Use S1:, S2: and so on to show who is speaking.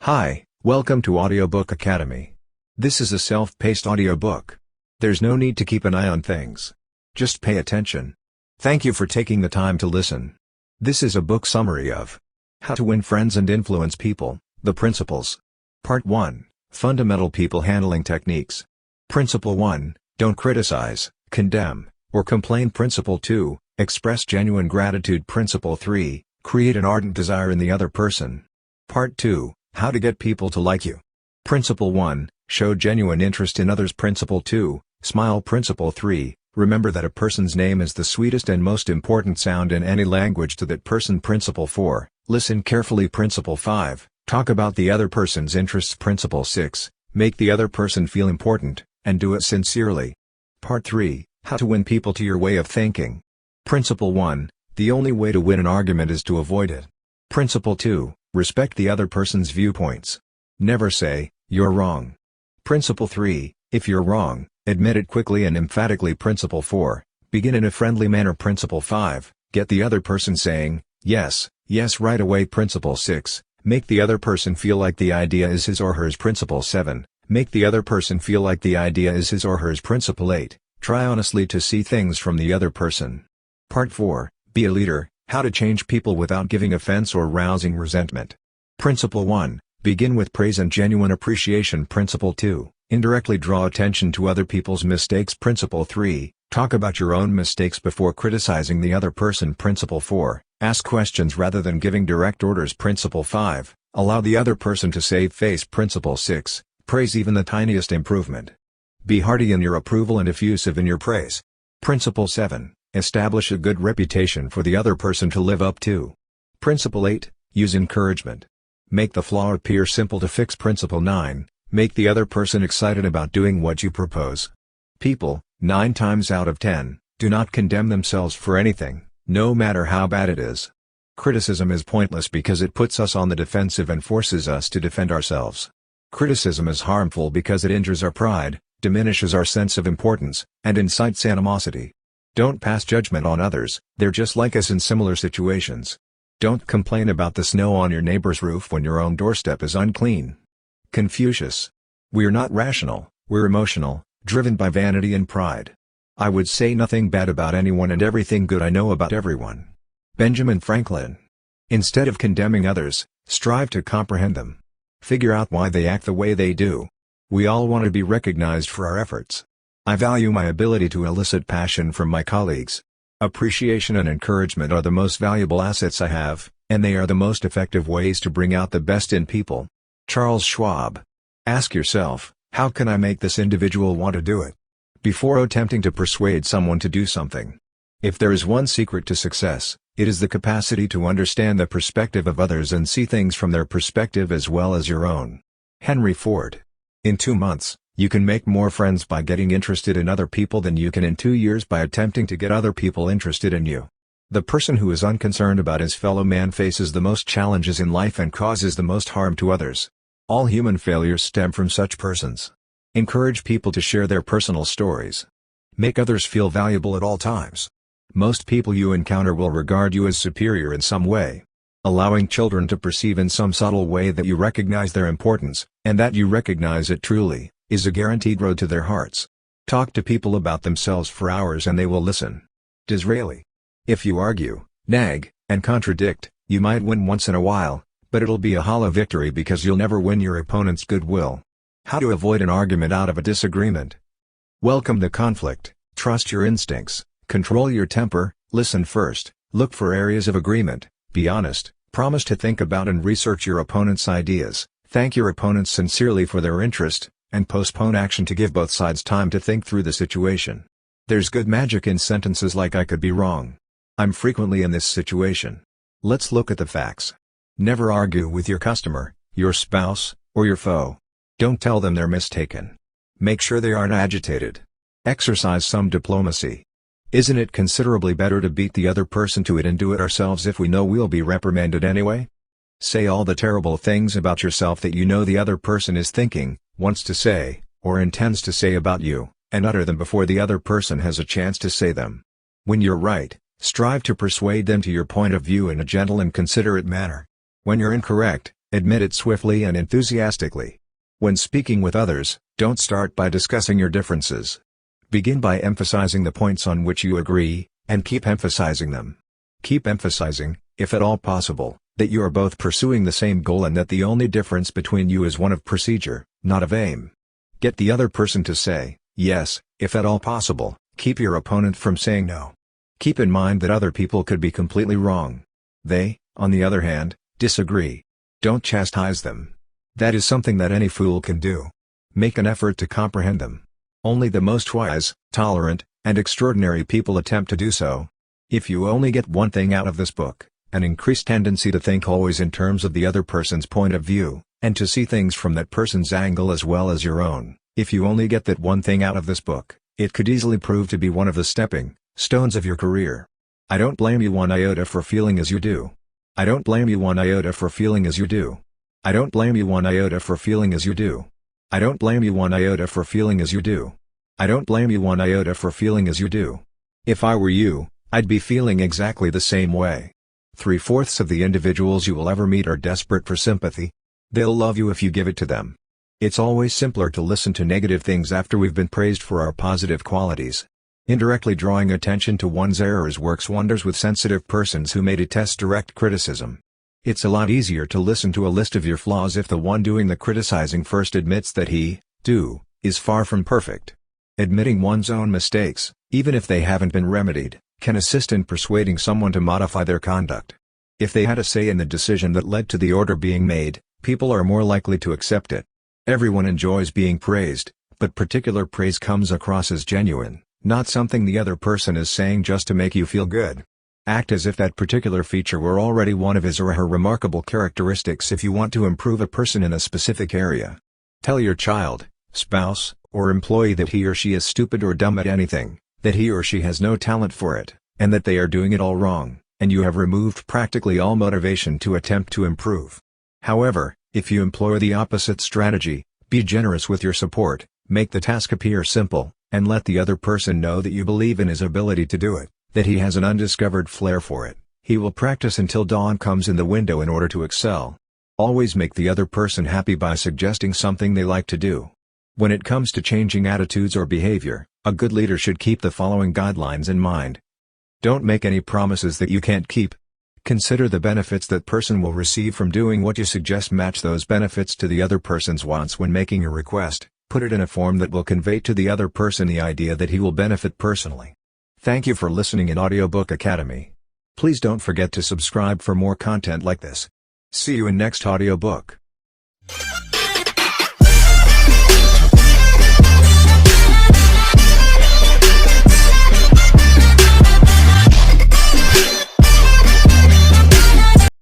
S1: Hi, welcome to Audiobook Academy. This is a self-paced audiobook. There's no need to keep an eye on things. Just pay attention. Thank you for taking the time to listen. This is a book summary of How to Win Friends and Influence People, The Principles. Part 1, Fundamental People Handling Techniques. Principle 1, Don't criticize, condemn, or complain. Principle 2, Express genuine gratitude. Principle 3, Create an ardent desire in the other person. Part 2, How to get people to like you. Principle 1, Show genuine interest in others. Principle 2, Smile. Principle 3, Remember that a person's name is the sweetest and most important sound in any language to that person. Principle 4, Listen carefully. Principle 5, Talk about the other person's interests. Principle 6, Make the other person feel important, and do it sincerely. Part 3, How to win people to your way of thinking. Principle 1, The only way to win an argument is to avoid it. Principle 2, Respect the other person's viewpoints. Never say, "You're wrong." Principle 3, If you're wrong, admit it quickly and emphatically. Principle 4, Begin in a friendly manner. Principle 5, Get the other person saying, "Yes, yes" right away. Principle 6, Make the other person feel like the idea is his or hers. Principle 7, Make the other person feel like the idea is his or hers. Principle 8, Try honestly to see things from the other person. Part 4, Be a leader, How to change people without giving offense or rousing resentment. Principle 1, Begin with praise and genuine appreciation. Principle 2, Indirectly draw attention to other people's mistakes. Principle 3, Talk about your own mistakes before criticizing the other person. Principle 4, Ask questions rather than giving direct orders. Principle 5, Allow the other person to save face. Principle 6, Praise even the tiniest improvement. Be hearty in your approval and effusive in your praise. Principle 7, Establish a good reputation for the other person to live up to. Principle 8, Use encouragement. Make the flaw appear simple to fix. Principle 9, Make the other person excited about doing what you propose. People, 9 times out of 10, do not condemn themselves for anything, no matter how bad it is. Criticism is pointless because it puts us on the defensive and forces us to defend ourselves. Criticism is harmful because it injures our pride, diminishes our sense of importance, and incites animosity. Don't pass judgment on others, they're just like us in similar situations. Don't complain about the snow on your neighbor's roof when your own doorstep is unclean. Confucius. We're not rational, we're emotional, driven by vanity and pride. I would say nothing bad about anyone and everything good I know about everyone. Benjamin Franklin. Instead of condemning others, strive to comprehend them. Figure out why they act the way they do. We all want to be recognized for our efforts. I value my ability to elicit passion from my colleagues. Appreciation and encouragement are the most valuable assets I have, and they are the most effective ways to bring out the best in people. Charles Schwab. Ask yourself, how can I make this individual want to do it? Before attempting to persuade someone to do something. If there is one secret to success, it is the capacity to understand the perspective of others and see things from their perspective as well as your own. Henry Ford. In 2 months, you can make more friends by getting interested in other people than you can in 2 years by attempting to get other people interested in you. The person who is unconcerned about his fellow man faces the most challenges in life and causes the most harm to others. All human failures stem from such persons. Encourage people to share their personal stories. Make others feel valuable at all times. Most people you encounter will regard you as superior in some way. Allowing children to perceive in some subtle way that you recognize their importance, and that you recognize it truly, is a guaranteed road to their hearts. Talk to people about themselves for hours and they will listen. Disraeli. If you argue, nag, and contradict, you might win once in a while, but it'll be a hollow victory because you'll never win your opponent's goodwill. How to avoid an argument out of a disagreement. Welcome the conflict, trust your instincts, control your temper, listen first, look for areas of agreement, be honest, promise to think about and research your opponent's ideas, thank your opponents sincerely for their interest, and postpone action to give both sides time to think through the situation. There's good magic in sentences like "I could be wrong. I'm frequently in this situation. Let's look at the facts." Never argue with your customer, your spouse, or your foe. Don't tell them they're mistaken. Make sure they aren't agitated. Exercise some diplomacy. Isn't it considerably better to beat the other person to it and do it ourselves if we know we'll be reprimanded anyway? Say all the terrible things about yourself that you know the other person is thinking, wants to say, or intends to say about you, and utter them before the other person has a chance to say them. When you're right, strive to persuade them to your point of view in a gentle and considerate manner. When you're incorrect, Admit it swiftly and enthusiastically. When speaking with others, don't start by discussing your differences. Begin by emphasizing the points on which you agree, and keep emphasizing them. Keep emphasizing, if at all possible, that you are both pursuing the same goal and that the only difference between you is one of procedure, not of aim. Get the other person to say yes, if at all possible. Keep your opponent from saying no. Keep in mind that other people could be completely wrong. They, on the other hand, disagree. Don't chastise them. That is something that any fool can do. Make an effort to comprehend them. Only the most wise, tolerant, and extraordinary people attempt to do so. If you only get one thing out of this book, an increased tendency to think always in terms of the other person's point of view, and to see things from that person's angle as well as your own, if you only get that one thing out of this book, it could easily prove to be one of the stepping stones of your career. I don't blame you one iota for feeling as you do. I don't blame you one iota for feeling as you do. I don't blame you one iota for feeling as you do. I don't blame you one iota for feeling as you do. I don't blame you one iota for feeling as you do. If I were you, I'd be feeling exactly the same way. 3/4 of the individuals you will ever meet are desperate for sympathy. They'll love you if you give it to them. It's always simpler to listen to negative things after we've been praised for our positive qualities. Indirectly drawing attention to one's errors works wonders with sensitive persons who may detest direct criticism. It's a lot easier to listen to a list of your flaws if the one doing the criticizing first admits that he, too, is far from perfect. Admitting one's own mistakes, even if they haven't been remedied, can assist in persuading someone to modify their conduct. If they had a say in the decision that led to the order being made, people are more likely to accept it. Everyone enjoys being praised, but particular praise comes across as genuine, not something the other person is saying just to make you feel good. Act as if that particular feature were already one of his or her remarkable characteristics if you want to improve a person in a specific area. Tell your child, spouse, or employee that he or she is stupid or dumb at anything, that he or she has no talent for it, and that they are doing it all wrong, and you have removed practically all motivation to attempt to improve. However, if you employ the opposite strategy, be generous with your support, make the task appear simple, and let the other person know that you believe in his ability to do it, that he has an undiscovered flair for it. He will practice until dawn comes in the window in order to excel. Always make the other person happy by suggesting something they like to do. When it comes to changing attitudes or behavior, a good leader should keep the following guidelines in mind. Don't make any promises that you can't keep. Consider the benefits that person will receive from doing what you suggest. Match those benefits to the other person's wants when making a request. Put it in a form that will convey to the other person the idea that he will benefit personally. Thank you for listening in Audiobook Academy. Please don't forget to subscribe for more content like this. See you in next audiobook.